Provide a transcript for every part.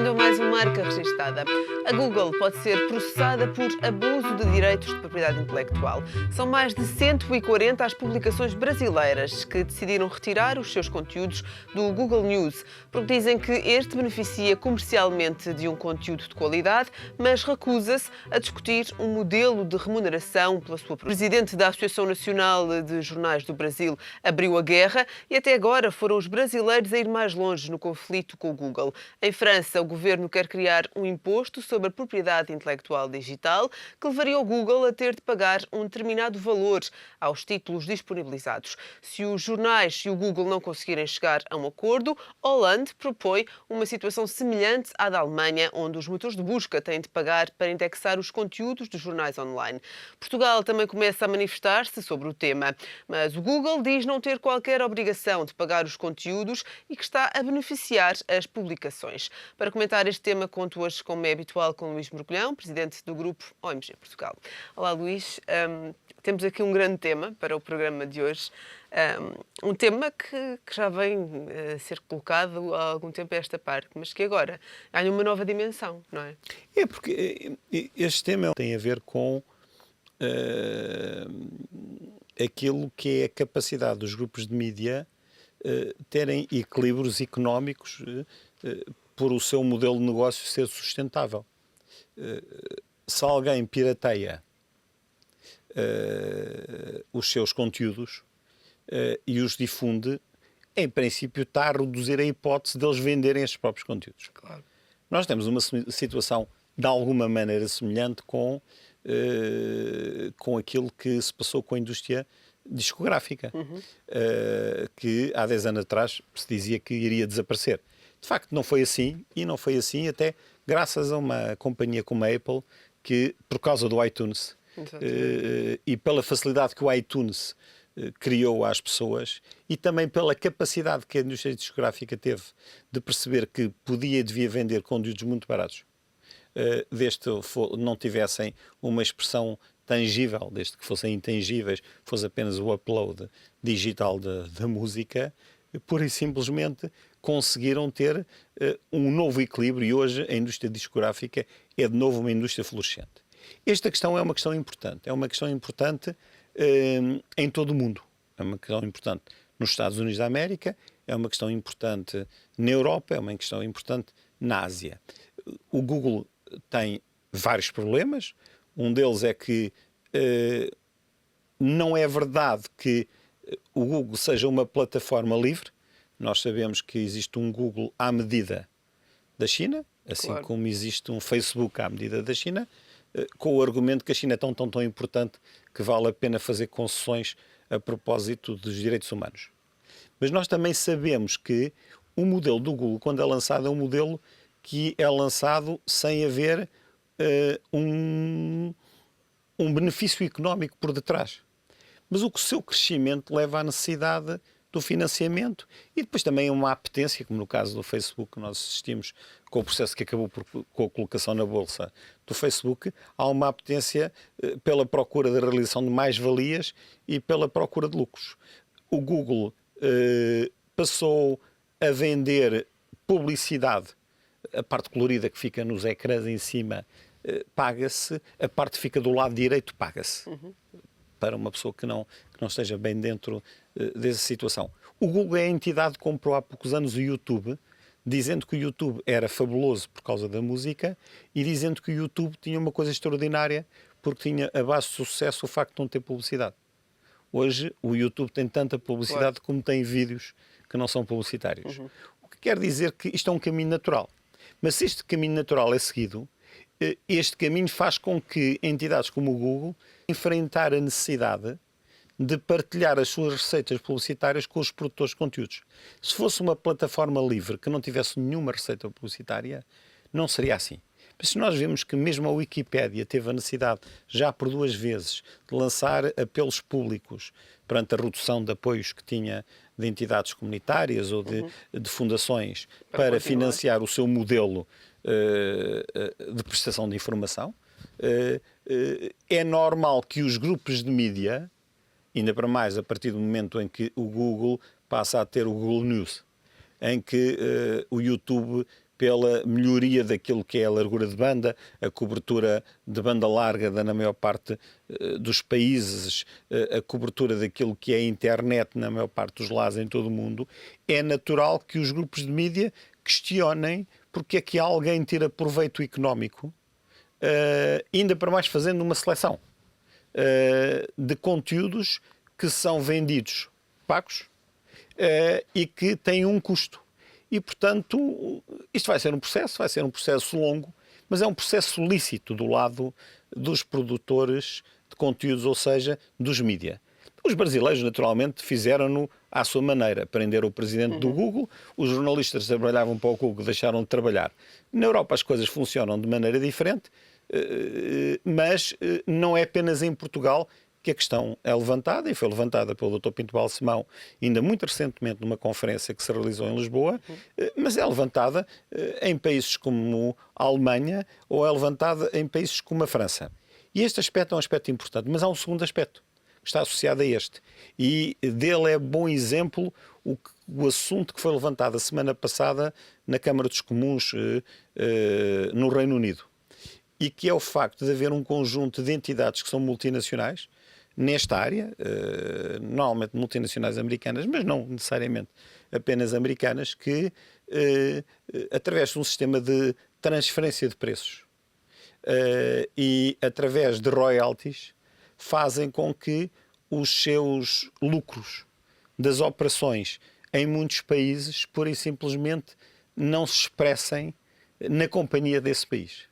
Bem-vindo a mais uma Marca Registada. A Google pode ser processada por abuso de direitos de propriedade intelectual. São mais de 140 as publicações brasileiras que decidiram retirar os seus conteúdos do Google News, porque dizem que este beneficia comercialmente de um conteúdo de qualidade, mas recusa-se a discutir um modelo de remuneração pela sua produção. O presidente da Associação Nacional de Jornais do Brasil abriu a guerra e até agora foram os brasileiros a ir mais longe no conflito com o Google. Em França, o governo quer criar um imposto sobre a propriedade intelectual digital que levaria o Google a ter de pagar um determinado valor aos títulos disponibilizados. Se os jornais e o Google não conseguirem chegar a um acordo, Hollande propõe uma situação semelhante à da Alemanha, onde os motores de busca têm de pagar para indexar os conteúdos dos jornais online. Portugal também começa a manifestar-se sobre o tema, mas o Google diz não ter qualquer obrigação de pagar os conteúdos e que está a beneficiar as publicações. Para comentar este tema, conto hoje, como é habitual, com Luís Mergulhão, presidente do grupo OMG Portugal. Olá, Luís. Temos aqui um grande tema para o programa de hoje. Um tema que já vem a ser colocado há algum tempo a esta parte, mas que agora ganha uma nova dimensão, não é? É porque este tema tem a ver com aquilo que é a capacidade dos grupos de mídia terem equilíbrios económicos por o seu modelo de negócio ser sustentável. Se alguém pirateia os seus conteúdos e os difunde, em princípio está a reduzir a hipótese deles venderem estes próprios conteúdos. Claro. Nós temos uma situação de alguma maneira semelhante com aquilo que se passou com a indústria discográfica, que há 10 anos atrás se dizia que iria desaparecer. De facto, não foi assim, e não foi assim até graças a uma companhia como a Apple, que, por causa do iTunes, e pela facilidade que o iTunes criou às pessoas, e também pela capacidade que a indústria discográfica teve de perceber que podia e devia vender conteúdos muito baratos, desde que não tivessem uma expressão tangível, desde que fossem intangíveis, fosse apenas o upload digital da música, pura e simplesmente conseguiram ter um novo equilíbrio, e hoje a indústria discográfica é de novo uma indústria florescente. Esta questão é uma questão importante em todo o mundo. É uma questão importante nos Estados Unidos da América, é uma questão importante na Europa, é uma questão importante na Ásia. O Google tem vários problemas. Um deles é que não é verdade que o Google seja uma plataforma livre. Nós sabemos que existe um Google à medida da China, assim claro, como existe um Facebook à medida da China, com o argumento que a China é tão importante que vale a pena fazer concessões a propósito dos direitos humanos. Mas nós também sabemos que o modelo do Google, quando é lançado, é um modelo que é lançado sem haver um benefício económico por detrás. Mas o seu crescimento leva à necessidade do financiamento e depois também uma apetência, como no caso do Facebook, que nós assistimos com o processo que acabou com a colocação na bolsa do Facebook, há uma apetência pela procura da realização de mais-valias e pela procura de lucros. O Google passou a vender publicidade, a parte colorida que fica nos ecrãs em cima paga-se, a parte que fica do lado direito paga-se. Para uma pessoa que não esteja bem dentro dessa situação. O Google é a entidade que comprou há poucos anos o YouTube, dizendo que o YouTube era fabuloso por causa da música e dizendo que o YouTube tinha uma coisa extraordinária porque tinha a base de sucesso o facto de não ter publicidade. Hoje o YouTube tem tanta publicidade como tem vídeos que não são publicitários. O que quer dizer que isto é um caminho natural. Mas se este caminho natural é seguido, este caminho faz com que entidades como o Google enfrentar a necessidade de partilhar as suas receitas publicitárias com os produtores de conteúdos. Se fosse uma plataforma livre que não tivesse nenhuma receita publicitária, não seria assim. Mas se nós vemos que mesmo a Wikipédia teve a necessidade, já por 2 vezes, de lançar apelos públicos perante a redução de apoios que tinha de entidades comunitárias ou de fundações para financiar o seu modelo de prestação de informação, é normal que os grupos de mídia, ainda para mais a partir do momento em que o Google passa a ter o Google News, em que o YouTube pela melhoria daquilo que é a largura de banda, a cobertura de banda larga na maior parte dos países, a cobertura daquilo que é a internet na maior parte dos lados em todo o mundo, é natural que os grupos de mídia questionem porque é que alguém tira proveito económico, ainda para mais fazendo uma seleção de conteúdos que são vendidos, pagos, e que têm um custo. E, portanto, isto vai ser um processo longo, mas é um processo lícito do lado dos produtores de conteúdos, ou seja, dos mídia. Os brasileiros, naturalmente, fizeram-no à sua maneira. Prenderam o presidente do Google, os jornalistas que trabalhavam para o Google deixaram de trabalhar. Na Europa as coisas funcionam de maneira diferente, mas não é apenas em Portugal que a questão é levantada, e foi levantada pelo Dr. Pinto Balsemão ainda muito recentemente numa conferência que se realizou em Lisboa, mas é levantada em países como a Alemanha ou é levantada em países como a França. E este aspecto é um aspecto importante, mas há um segundo aspecto que está associado a este, e dele é bom exemplo o assunto que foi levantado a semana passada na Câmara dos Comuns no Reino Unido, e que é o facto de haver um conjunto de entidades que são multinacionais nesta área, normalmente multinacionais americanas, mas não necessariamente apenas americanas, que através de um sistema de transferência de preços e através de royalties fazem com que os seus lucros das operações em muitos países, pura e simplesmente, não se expressem na companhia desse país.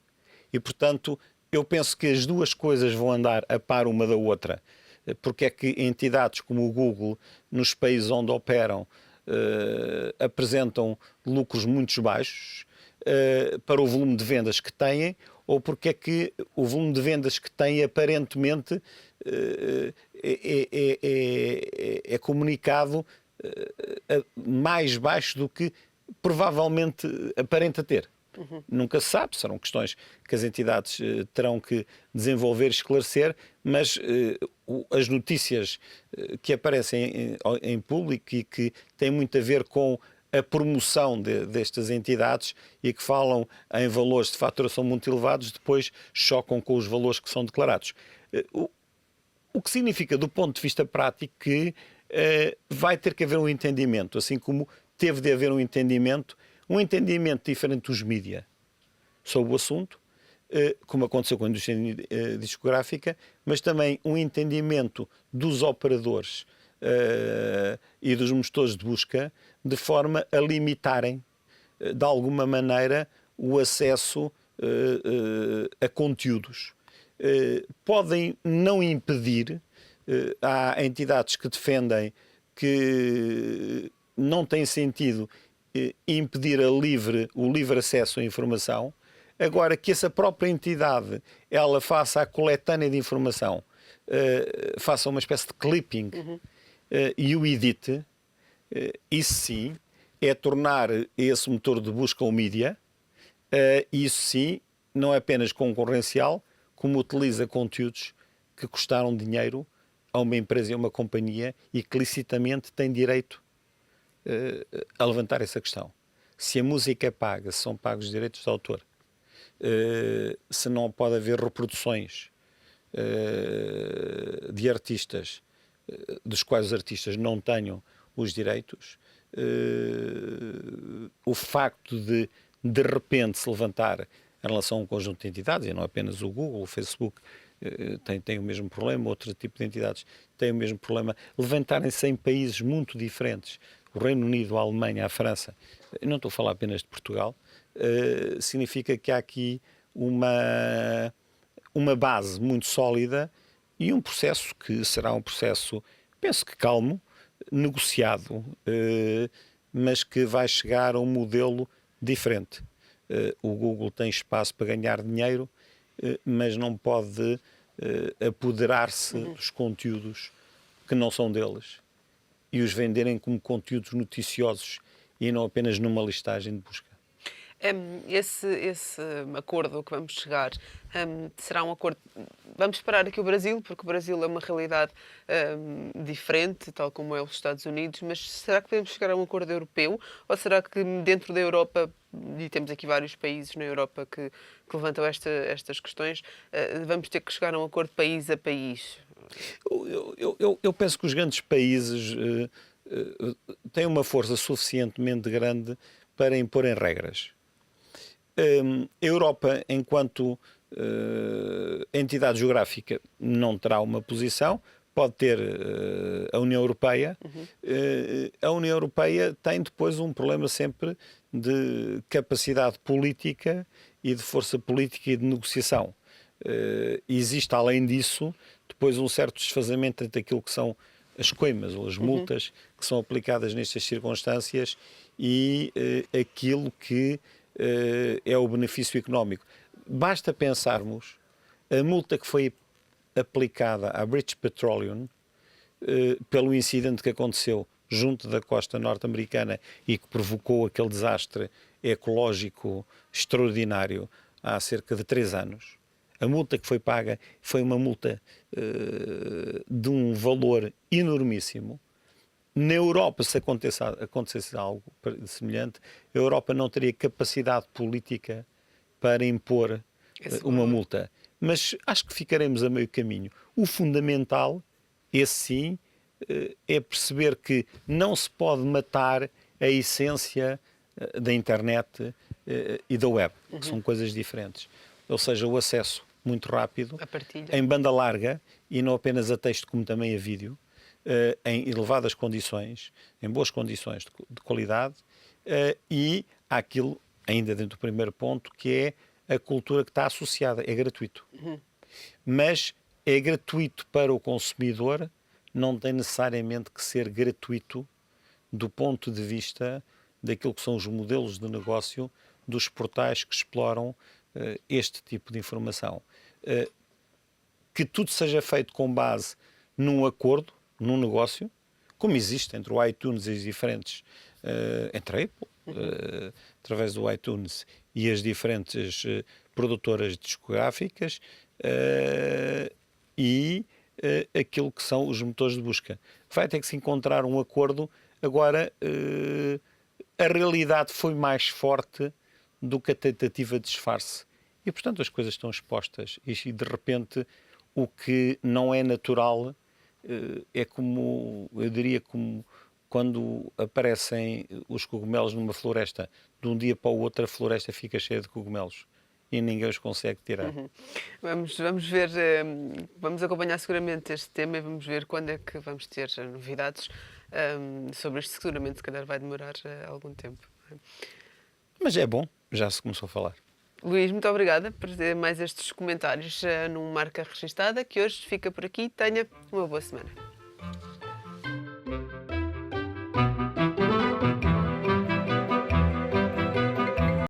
E, portanto, eu penso que as duas coisas vão andar a par uma da outra. Porque é que entidades como o Google, nos países onde operam, apresentam lucros muito baixos para o volume de vendas que têm, ou porque é que o volume de vendas que têm aparentemente é comunicado mais baixo do que provavelmente aparenta ter. Nunca se sabe, serão questões que as entidades terão que desenvolver e esclarecer, mas as notícias que aparecem em público e que têm muito a ver com a promoção destas entidades e que falam em valores de faturação muito elevados, depois chocam com os valores que são declarados. O que significa, do ponto de vista prático, que vai ter que haver um entendimento, assim como teve de haver um entendimento diferente dos mídia sobre o assunto, como aconteceu com a indústria discográfica, mas também um entendimento dos operadores e dos motores de busca, de forma a limitarem, de alguma maneira, o acesso a conteúdos. Podem não impedir, há entidades que defendem que não tem sentido impedir o livre acesso à informação. Agora, que essa própria entidade ela faça a coletânea de informação, faça uma espécie de clipping e o edite, isso sim é tornar esse motor de busca o mídia, isso sim não é apenas concorrencial, como utiliza conteúdos que custaram dinheiro a uma empresa e a uma companhia e que licitamente tem direito a levantar essa questão. Se a música é paga, se são pagos os direitos de autor, se não pode haver reproduções de artistas dos quais os artistas não tenham os direitos, o facto de repente se levantar em relação a um conjunto de entidades, e não apenas o Google, o Facebook tem o mesmo problema, outro tipo de entidades têm o mesmo problema, levantarem-se em países muito diferentes, o Reino Unido, a Alemanha, a França, eu não estou a falar apenas de Portugal, significa que há aqui uma base muito sólida e um processo que será um processo, penso que calmo, negociado, mas que vai chegar a um modelo diferente. O Google tem espaço para ganhar dinheiro, mas não pode apoderar-se dos conteúdos que não são deles e os venderem como conteúdos noticiosos e não apenas numa listagem de busca. Esse acordo que vamos chegar será um acordo. Vamos esperar aqui o Brasil, porque o Brasil é uma realidade diferente, tal como é os Estados Unidos, mas será que podemos chegar a um acordo europeu? Ou será que dentro da Europa, e temos aqui vários países na Europa que levantam estas questões, vamos ter que chegar a um acordo país a país? Eu penso que os grandes países têm uma força suficientemente grande para imporem regras. A Europa, enquanto entidade geográfica, não terá uma posição, pode ter a União Europeia. A União Europeia tem depois um problema sempre de capacidade política e de força política e de negociação. Existe, além disso, depois um certo desfazamento entre aquilo que são as coimas ou as multas que são aplicadas nestas circunstâncias e aquilo que é o benefício económico. Basta pensarmos a multa que foi aplicada à British Petroleum pelo incidente que aconteceu junto da costa norte-americana e que provocou aquele desastre ecológico extraordinário há cerca de 3 anos. A multa que foi paga foi uma multa de um valor enormíssimo. Na Europa, se acontecesse algo semelhante, a Europa não teria capacidade política para impor uma multa. Mas acho que ficaremos a meio caminho. O fundamental, esse sim, é perceber que não se pode matar a essência da internet e da web, que são coisas diferentes. Ou seja, o acesso muito rápido, em banda larga, e não apenas a texto como também a vídeo, em elevadas condições, em boas condições de qualidade, e há aquilo, ainda dentro do primeiro ponto, que é a cultura que está associada, é gratuito. Mas é gratuito para o consumidor, não tem necessariamente que ser gratuito do ponto de vista daquilo que são os modelos de negócio dos portais que exploram este tipo de informação. Que tudo seja feito com base num acordo, num negócio, como existe entre o iTunes e as diferentes, entre a Apple, através do iTunes e as diferentes produtoras discográficas e aquilo que são os motores de busca. Vai ter que se encontrar um acordo. Agora, a realidade foi mais forte do que a tentativa de disfarce. E, portanto, as coisas estão expostas. E, de repente, o que não é natural é como, eu diria, como quando aparecem os cogumelos numa floresta. De um dia para o outro, a floresta fica cheia de cogumelos e ninguém os consegue tirar. Vamos ver, vamos acompanhar seguramente este tema e vamos ver quando é que vamos ter novidades sobre isto. Seguramente, se calhar, vai demorar algum tempo. Mas é bom, já se começou a falar. Luís, muito obrigada por ter mais estes comentários num Marca Registada, que hoje fica por aqui. Tenha uma boa semana.